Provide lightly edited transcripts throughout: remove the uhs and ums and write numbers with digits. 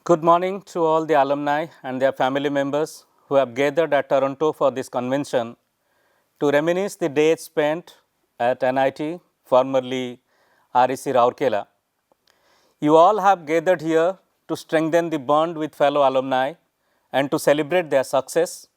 Good morning to all the alumni and their family members who have gathered at Toronto for this convention to reminisce the days spent at NIT, formerly REC Rourkela. You all have gathered here to strengthen the bond with fellow alumni and to celebrate their success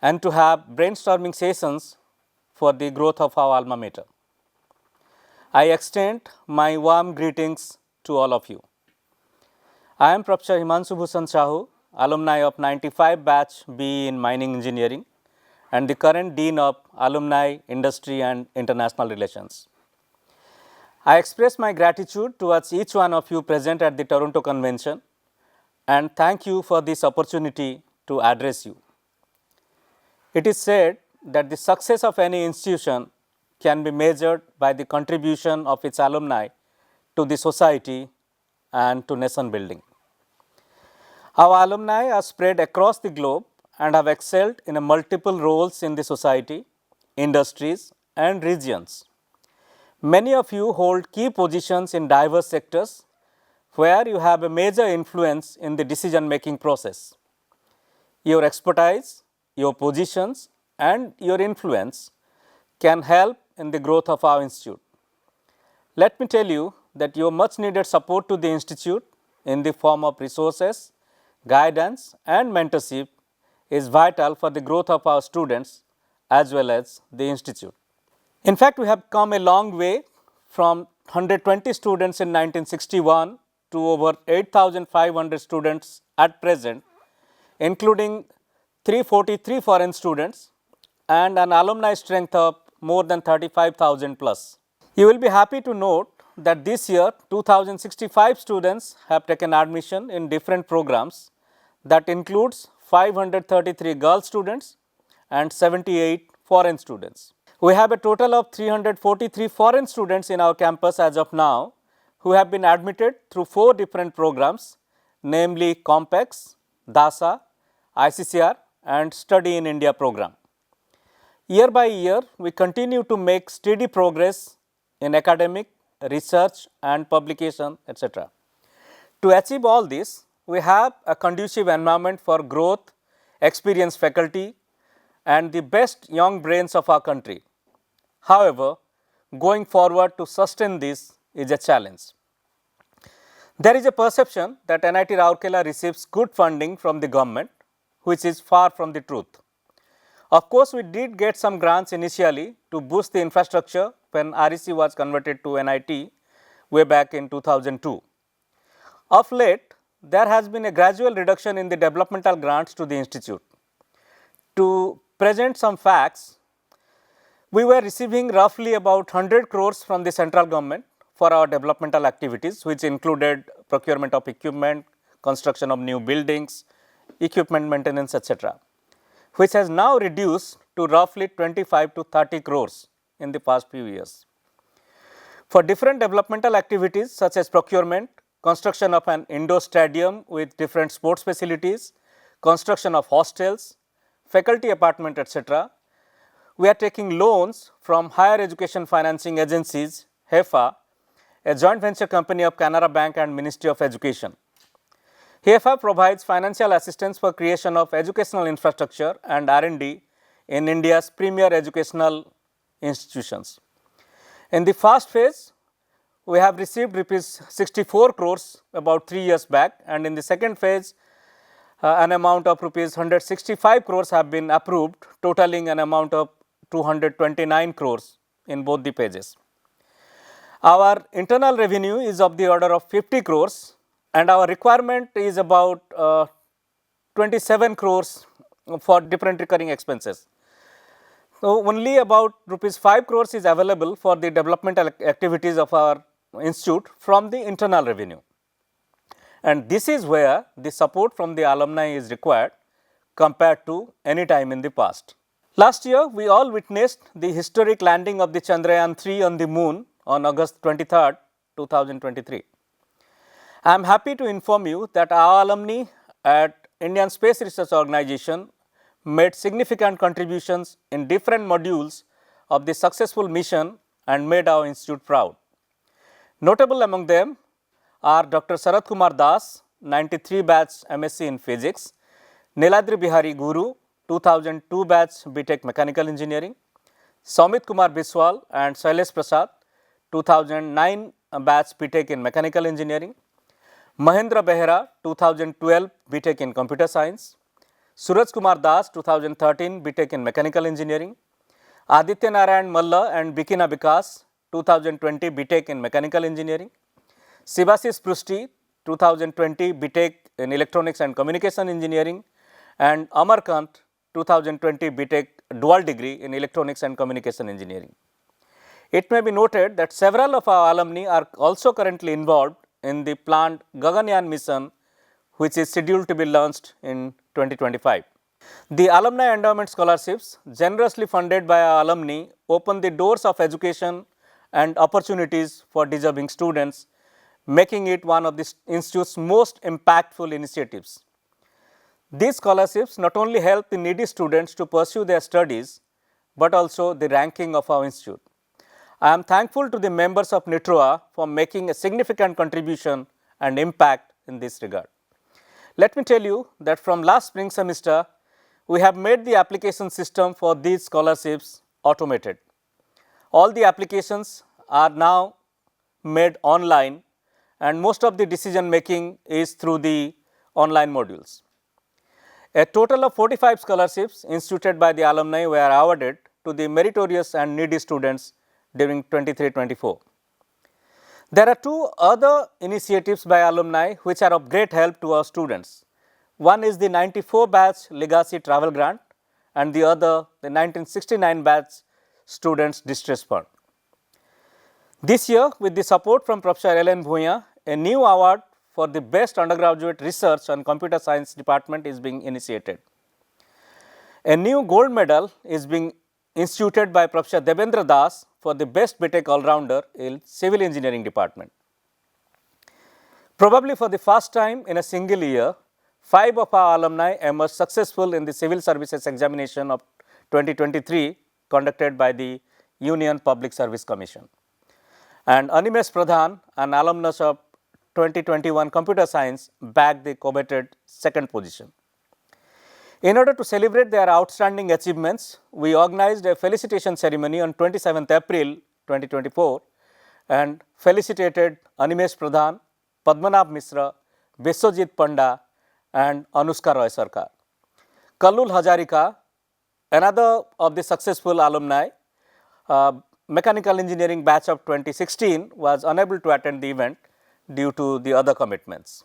and to have brainstorming sessions for the growth of our alma mater. I extend my warm greetings to all of you. I am Prof. Himanshu Bhushan Sahu, alumni of 95 batch BE in Mining Engineering and the current Dean of Alumni, Industry and International Relations. I express my gratitude towards each one of you present at the Toronto Convention and thank you for this opportunity to address you. It is said that the success of any institution can be measured by the contribution of its alumni to the society and to nation building. Our alumni are spread across the globe and have excelled in multiple roles in the society, industries and regions. Many of you hold key positions in diverse sectors where you have a major influence in the decision-making process. Your expertise, your positions and your influence can help in the growth of our institute. Let me tell you that your much needed support to the institute in the form of resources, guidance and mentorship is vital for the growth of our students as well as the institute. In fact, we have come a long way from 120 students in 1961 to over 8,500 students at present, including 343 foreign students and an alumni strength of more than 35,000 plus. You will be happy to note that this year 2,065 students have taken admission in different programs that includes 533 girl students and 78 foreign students. We have a total of 343 foreign students in our campus as of now who have been admitted through 4 different programs, namely COMPEX, DASA, ICCR and Study in India program. Year by year, we continue to make steady progress in academic, research and publication, etc. To achieve all this, we have a conducive environment for growth, experienced faculty and the best young brains of our country. However, going forward to sustain this is a challenge. There is a perception that NIT Rourkela receives good funding from the government, which is far from the truth. Of course, we did get some grants initially to boost the infrastructure when REC was converted to NIT way back in 2002. Of late, there has been a gradual reduction in the developmental grants to the institute. To present some facts, we were receiving roughly about 100 crores from the central government for our developmental activities, which included procurement of equipment, construction of new buildings, equipment maintenance, etc., which has now reduced to roughly 25 to 30 crores in the past few years. For different developmental activities such as procurement, construction of an indoor stadium with different sports facilities, construction of hostels, faculty apartment, etc., we are taking loans from Higher Education Financing Agencies, HEFA, a joint venture company of Canara Bank and Ministry of Education. HEFA provides financial assistance for creation of educational infrastructure and R&D in India's premier educational institutions. In the first phase, we have received Rs 64 crores about 3 years back, and in the second phase, an amount of Rs 165 crores have been approved, totaling an amount of 229 crores in both the phases. Our internal revenue is of the order of 50 crores and our requirement is about 27 crores for different recurring expenses. So, only about Rs 5 crores is available for the developmental activities of our institute from the internal revenue. And this is where the support from the alumni is required compared to any time in the past. Last year, we all witnessed the historic landing of the Chandrayaan-3 on the moon on August 23rd, 2023. I am happy to inform you that our alumni at Indian Space Research Organization made significant contributions in different modules of the successful mission and made our institute proud. Notable among them are Dr. Sarath Kumar Das, 93 batch MSc in Physics, Niladri Bihari Guru, 2002 batch BTech Mechanical Engineering, Samit Kumar Biswal and Shailesh Prasad, 2009 batch BTech in Mechanical Engineering, Mahendra Behera, 2012 BTech in Computer Science, Suraj Kumar Das, 2013 BTech in Mechanical Engineering, Aditya Narayan Malla and Bikina Bikas, 2020 BTech in Mechanical Engineering, Sivasis Prusti, 2020 BTech in Electronics and Communication Engineering, and Amarkant, 2020 BTech dual degree in Electronics and Communication Engineering. It may be noted that several of our alumni are also currently involved in the planned Gaganyaan mission, which is scheduled to be launched in 2025. The Alumni Endowment Scholarships, generously funded by our alumni, open the doors of education and opportunities for deserving students, making it one of the institute's most impactful initiatives. These scholarships not only help the needy students to pursue their studies, but also the ranking of our institute. I am thankful to the members of NITROAA for making a significant contribution and impact in this regard. Let me tell you that from last spring semester, we have made the application system for these scholarships automated. All the applications are now made online, and most of the decision making is through the online modules. A total of 45 scholarships instituted by the alumni were awarded to the meritorious and needy students during 23-24. There are two other initiatives by alumni which are of great help to our students. One is the 94 batch Legacy Travel Grant and the other the 1969 batch Students Distress Fund. This year, with the support from Professor L.N. Bhuya, a new award for the best undergraduate research on computer science department is being initiated. A new gold medal is being instituted by Professor Devendra Das for the best BTech all-rounder in civil engineering department. Probably for the first time in a single year, 5 of our alumni emerged successful in the civil services examination of 2023 conducted by the Union Public Service Commission. And Animesh Pradhan, an alumnus of 2021 Computer Science, bagged the coveted second position. In order to celebrate their outstanding achievements, we organized a felicitation ceremony on 27th April 2024 and felicitated Animesh Pradhan, Padmanabh Misra, Biswajit Panda and Anushka Roy Sarkar. Kallul Hazarika, another of the successful alumni, Mechanical Engineering batch of 2016, was unable to attend the event due to the other commitments.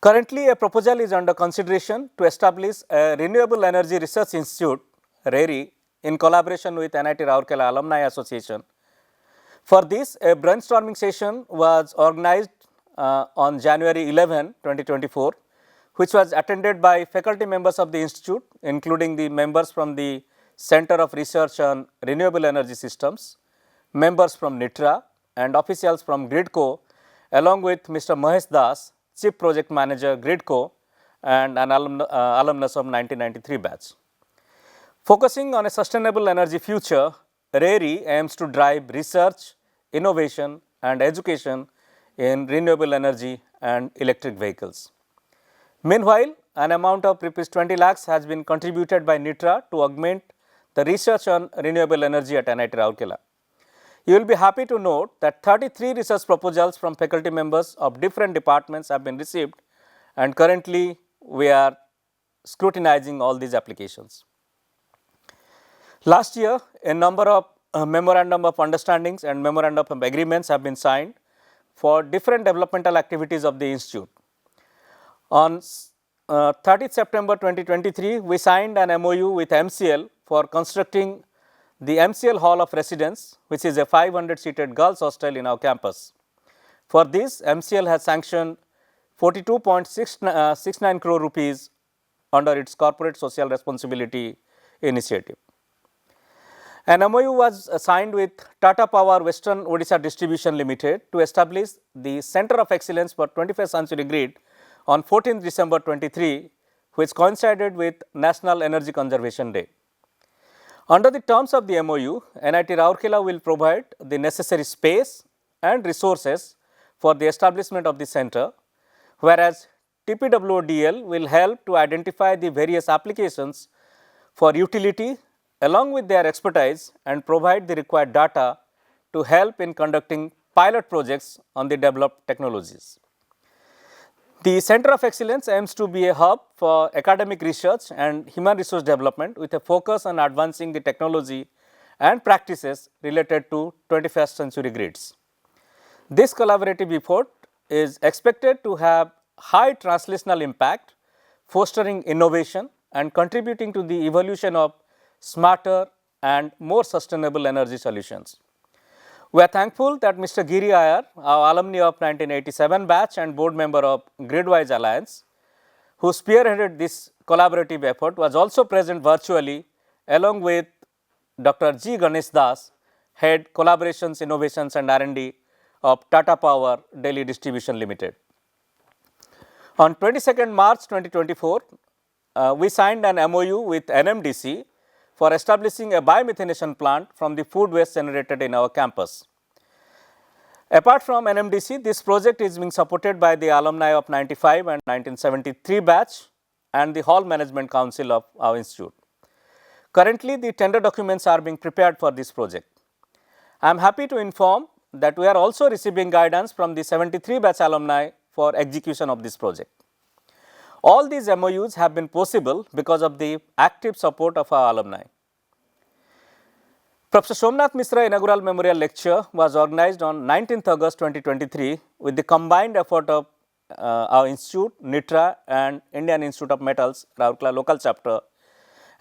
Currently, a proposal is under consideration to establish a Renewable Energy Research Institute (RERI) in collaboration with NIT Rourkela Alumni Association. For this, a brainstorming session was organized on January 11, 2024, which was attended by faculty members of the institute, including the members from the Center of Research on Renewable Energy Systems, members from NITRA and officials from GRIDCO, along with Mr. Mahesh Das, Chief Project Manager GRIDCO and an alumnus of 1993 batch. Focusing on a sustainable energy future, RERI aims to drive research, innovation and education in renewable energy and electric vehicles. Meanwhile, an amount of ₹20 lakhs has been contributed by NITRA to augment the research on renewable energy at NIT Rourkela. You will be happy to note that 33 research proposals from faculty members of different departments have been received, and currently we are scrutinizing all these applications. Last year, a number of memorandum of understandings and memorandum of agreements have been signed for different developmental activities of the institute. On 30th September 2023, we signed an MOU with MCL for constructing the MCL Hall of Residence, which is a 500-seated girls hostel in our campus. For this, MCL has sanctioned 42.69 crore rupees under its corporate social responsibility initiative. An MOU was signed with Tata Power Western Odisha Distribution Limited to establish the Center of Excellence for 21st Century Grid on 14th December 23, which coincided with National Energy Conservation Day. Under the terms of the MOU, NIT Rourkela will provide the necessary space and resources for the establishment of the center, whereas TPWDL will help to identify the various applications for utility along with their expertise and provide the required data to help in conducting pilot projects on the developed technologies. The Center of Excellence aims to be a hub for academic research and human resource development with a focus on advancing the technology and practices related to 21st century grids. This collaborative effort is expected to have high translational impact, fostering innovation and contributing to the evolution of smarter and more sustainable energy solutions. We are thankful that Mr. Dean-AIIR, our alumni of 1987 batch and board member of Gridwise Alliance, who spearheaded this collaborative effort, was also present virtually along with Dr. G. Ganesh Das, Head Collaborations, Innovations and R&D of Tata Power Delhi Distribution Limited. On 22nd March 2024, we signed an MOU with NMDC for establishing a biomethanation plant from the food waste generated in our campus. Apart from NMDC, this project is being supported by the alumni of 95 and 1973 batch and the Hall Management Council of our institute. Currently, the tender documents are being prepared for this project. I am happy to inform that we are also receiving guidance from the 73 batch alumni for execution of this project. All these MOUs have been possible because of the active support of our alumni. Professor Somnath Misra inaugural memorial lecture was organized on 19th August 2023 with the combined effort of our institute, NITROAA and Indian Institute of Metals, Rourkela local chapter.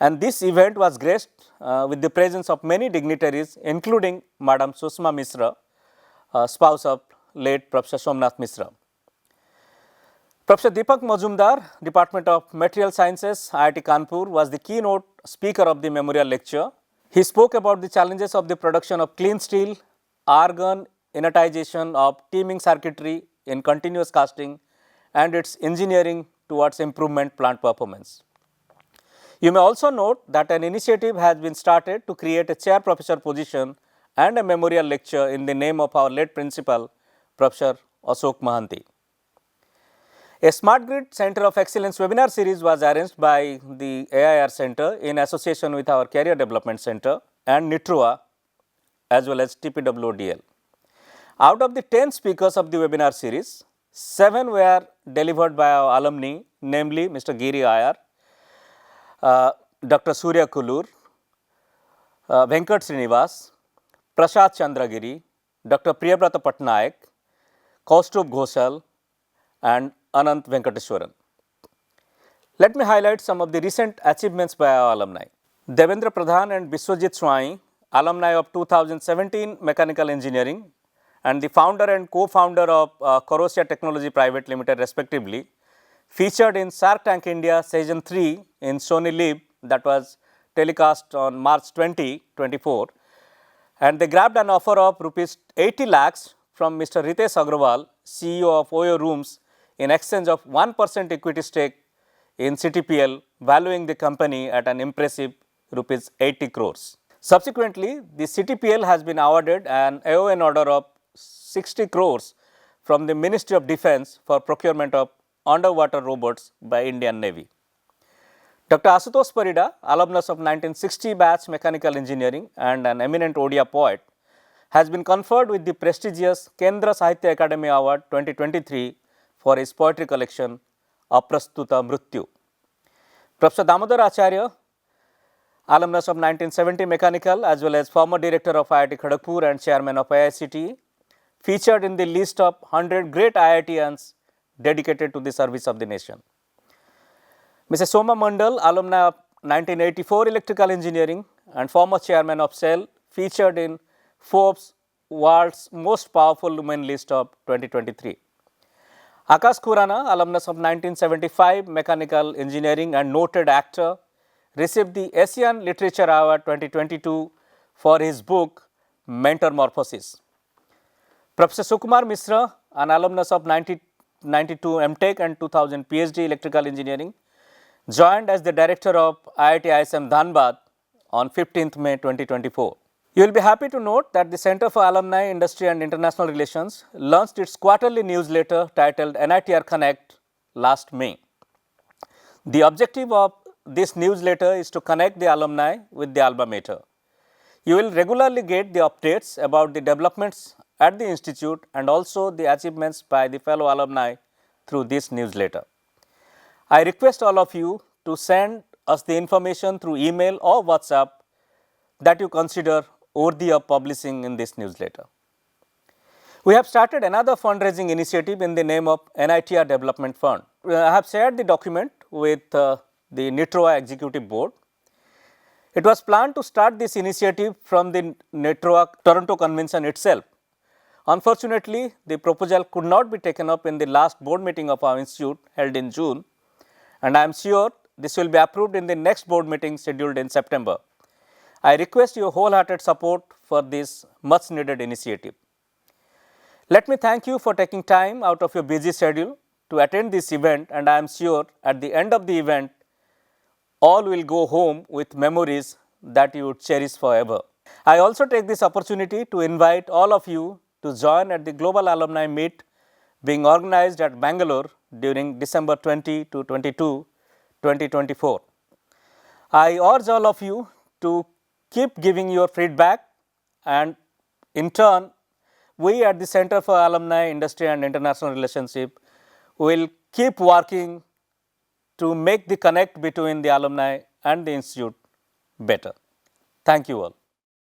And this event was graced with the presence of many dignitaries, including Madam Sushma Misra, spouse of late Professor Somnath Misra. Professor Deepak Majumdar, Department of Material Sciences, IIT Kanpur, was the keynote speaker of the memorial lecture. He spoke about the challenges of the production of clean steel, argon inertization of teaming circuitry in continuous casting and its engineering towards improvement plant performance. You may also note that an initiative has been started to create a chair professor position and a memorial lecture in the name of our late principal, Professor Ashok Mahanti. A Smart Grid Center of Excellence webinar series was arranged by the AIR Center in association with our Career Development Center and NITROAA as well as TPWDL. Out of the 10 speakers of the webinar series, 7 were delivered by our alumni, namely Mr. Dean-AIIR, Dr. Surya Kulur, Venkat Srinivas, Prasad Chandragiri, Dr. Priyabrata Patnaik, Kaustubh Ghoshal and Anant Venkateswaran. Let me highlight some of the recent achievements by our alumni. Devendra Pradhan and Biswajit Swai, alumni of 2017 Mechanical Engineering and the founder and co-founder of Corrosia Technology Private Limited respectively, featured in Shark Tank India Season 3 in Sony Live that was telecast on March 2024, and they grabbed an offer of rupees 80 lakhs from Mr. Ritesh Agrawal, CEO of Oyo Rooms, in exchange of 1% equity stake in CTPL, valuing the company at an impressive rupees 80 crores. Subsequently, the CTPL has been awarded an AON order of 60 crores from the Ministry of Defence for procurement of underwater robots by Indian Navy. Dr. Ashutosh Parida, alumnus of 1960 batch Mechanical Engineering and an eminent Odia poet, has been conferred with the prestigious Kendra Sahitya Academy Award 2023 for his poetry collection Aprastuta Mrityu. Professor Damodar Acharya, alumnus of 1970 Mechanical as well as former director of IIT Kharagpur and chairman of IICT, featured in the list of 100 great IITians dedicated to the service of the nation. Mr. Soma Mandal, alumni of 1984 Electrical Engineering and former chairman of SEL, featured in Forbes World's Most Powerful Women list of 2023. Akash Khurana, alumnus of 1975 Mechanical Engineering and noted actor, received the Asian Literature Award 2022 for his book Metamorphosis. Professor Sukumar Misra, an alumnus of 1992 MTech and 2000 PhD Electrical Engineering, joined as the director of IIT ISM Dhanbad on 15th May 2024. You will be happy to note that the Center for Alumni, Industry and International Relations launched its quarterly newsletter titled NITR Connect last May. The objective of this newsletter is to connect the alumni with the alma mater. You will regularly get the updates about the developments at the institute and also the achievements by the fellow alumni through this newsletter. I request all of you to send us the information through email or WhatsApp that you consider worthy of publishing in this newsletter. We have started another fundraising initiative in the name of NITR Development Fund. I have shared the document with the NITROAA Executive Board. It was planned to start this initiative from the NITROAA Toronto Convention itself. Unfortunately, the proposal could not be taken up in the last board meeting of our institute held in June, and I am sure this will be approved in the next board meeting scheduled in September. I request your wholehearted support for this much needed initiative. Let me thank you for taking time out of your busy schedule to attend this event, and I am sure at the end of the event, all will go home with memories that you would cherish forever. I also take this opportunity to invite all of you to join at the Global Alumni Meet being organized at Bangalore during December 20 to 22, 2024. I urge all of you to keep giving your feedback, and in turn, we at the Center for Alumni, Industry and International Relationship will keep working to make the connect between the alumni and the institute better. Thank you all.